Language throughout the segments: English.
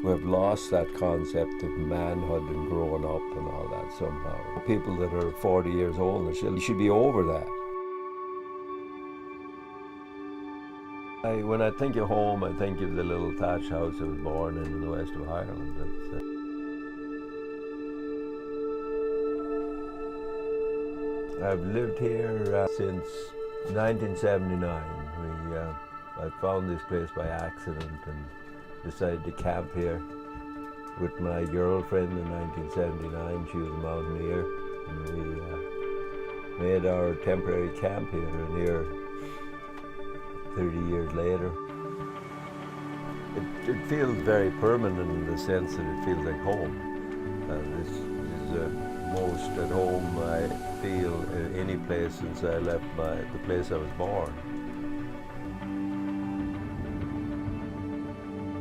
We've lost that concept of manhood and growing up and all that somehow. People that are 40 years old, you should be over that. When I think of home, I think of the little thatched house I was born in the west of Ireland. I've lived here since 1979. I found this place by accident and decided to camp here with my girlfriend in 1979. She was a mountaineer, and we made our temporary camp here, and here 30 years later. It feels very permanent in the sense that it feels like home. This is the most at home I feel in any place since I left the place I was born.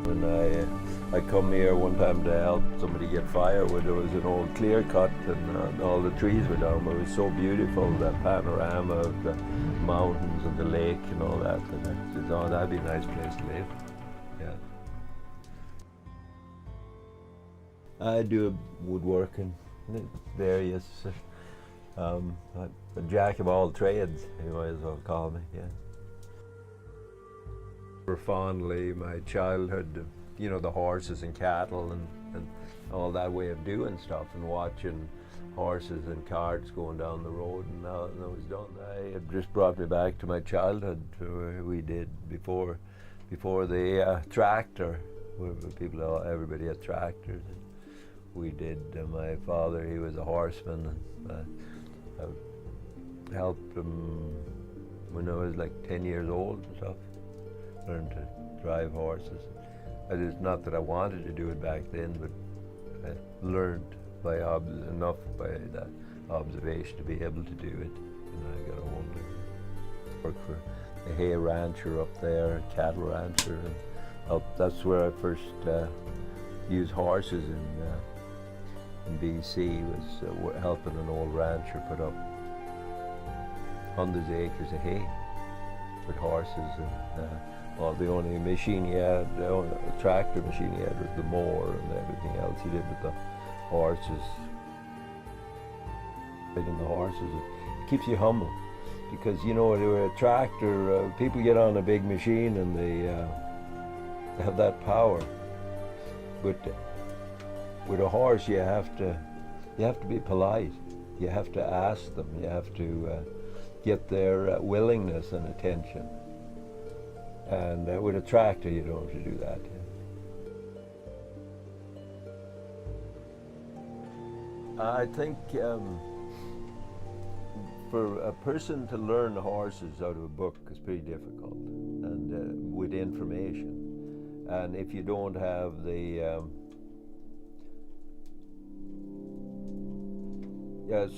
When I come here one time to help somebody get firewood, there was an old clear cut and all the trees were down, but it was so beautiful, that panorama of the mountains and the lake and all that, and I said, oh, that'd be a nice place to live. Yeah. I do woodworking, various, a jack of all trades, you might as well call me, yeah. Fondly my childhood, you know, the horses and cattle and all that way of doing stuff, and watching horses and carts going down the road, and now that was done. It just brought me back to my childhood, where we did before the tractor, where everybody had tractors. We did. My father, he was a horseman, and I helped him when I was like 10 years old and stuff. Learned to drive horses. It's not that I wanted to do it back then, but I learned enough by that observation to be able to do it. And I got older. Worked for a hay rancher up there, a cattle rancher, and that's where I first used horses in BC. Was helping an old rancher put up hundreds of acres of hay with horses, and the only machine he had, the only tractor machine he had was the mower, and everything else he did with the horses. Riding the horses, it keeps you humble, because you know, with a tractor, people get on a big machine and they have that power. But with a horse, you have to be polite. You have to ask them. You have to get their willingness and attention. And with a tractor, you don't have to do that. I think for a person to learn the horses out of a book is pretty difficult, and with information. And if you don't have the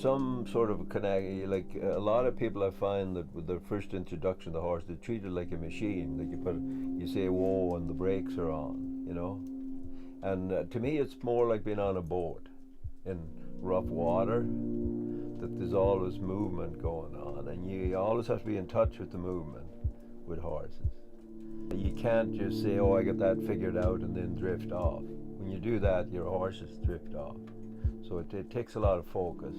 some sort of connect, like a lot of people I find that with their first introduction to the horse, they treat it like a machine. Like you say whoa and the brakes are on, you know. And to me it's more like being on a boat in rough water, that there's always movement going on, and you always have to be in touch with the movement with horses. You can't just say, oh, I got that figured out, and then drift off. When you do that, your horses drift off. So it takes a lot of focus.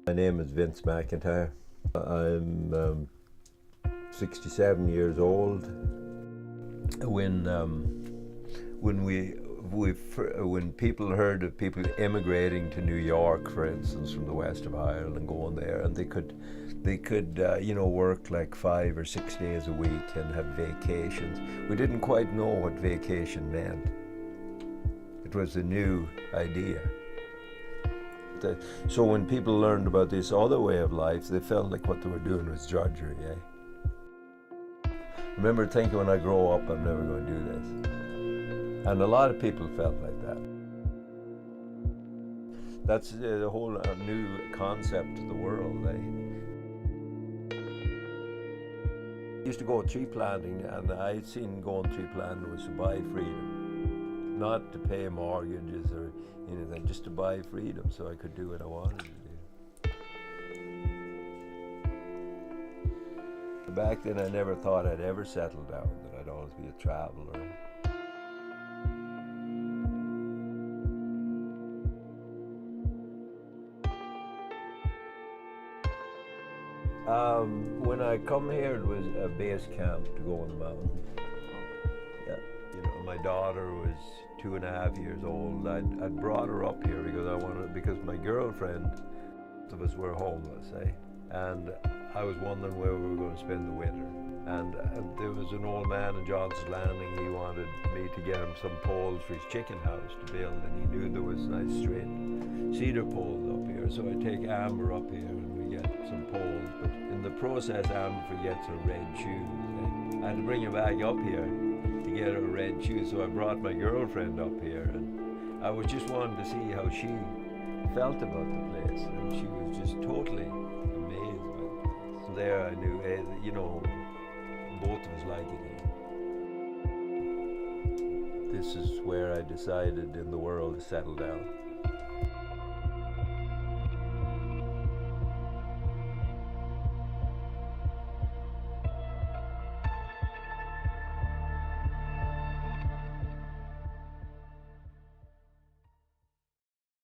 My name is VinceMcIntyre. I'm 67 years old. When people heard of people immigrating to New York, for instance, from the west of Ireland, and going there, and they could work like 5 or 6 days a week and have vacations. We didn't quite know what vacation meant. It was a new idea. So when people learned about this other way of life, they felt like what they were doing was drudgery. I remember thinking, when I grow up, I'm never going to do this. And a lot of people felt like that. That's the whole new concept of the world. I used to go tree planting, and I'd seen going tree planting was to buy freedom. not to pay mortgages or anything, just to buy freedom so I could do what I wanted to do. Back then I never thought I'd ever settle down, that I'd always be a traveler. When I come here, it was a base camp to go on the mountain. Yeah, you know, my daughter was 2.5 years old. I'd brought her up here because my girlfriend, both of us were homeless, and I was wondering where we were going to spend the winter. And there was an old man in Johnson's Landing. He wanted me to get him some poles for his chicken house to build, and he knew there was nice straight cedar poles up here. So I take Amber up here and we get some poles. But in the process, Amber forgets her red shoes. I had to bring her back up here to get her red shoes. So I brought my girlfriend up here, and I was just wanting to see how she felt about the place, and she was just totally amazed by the place. There I knew, you know, both of us like it here. This is where I decided in the world to settle down.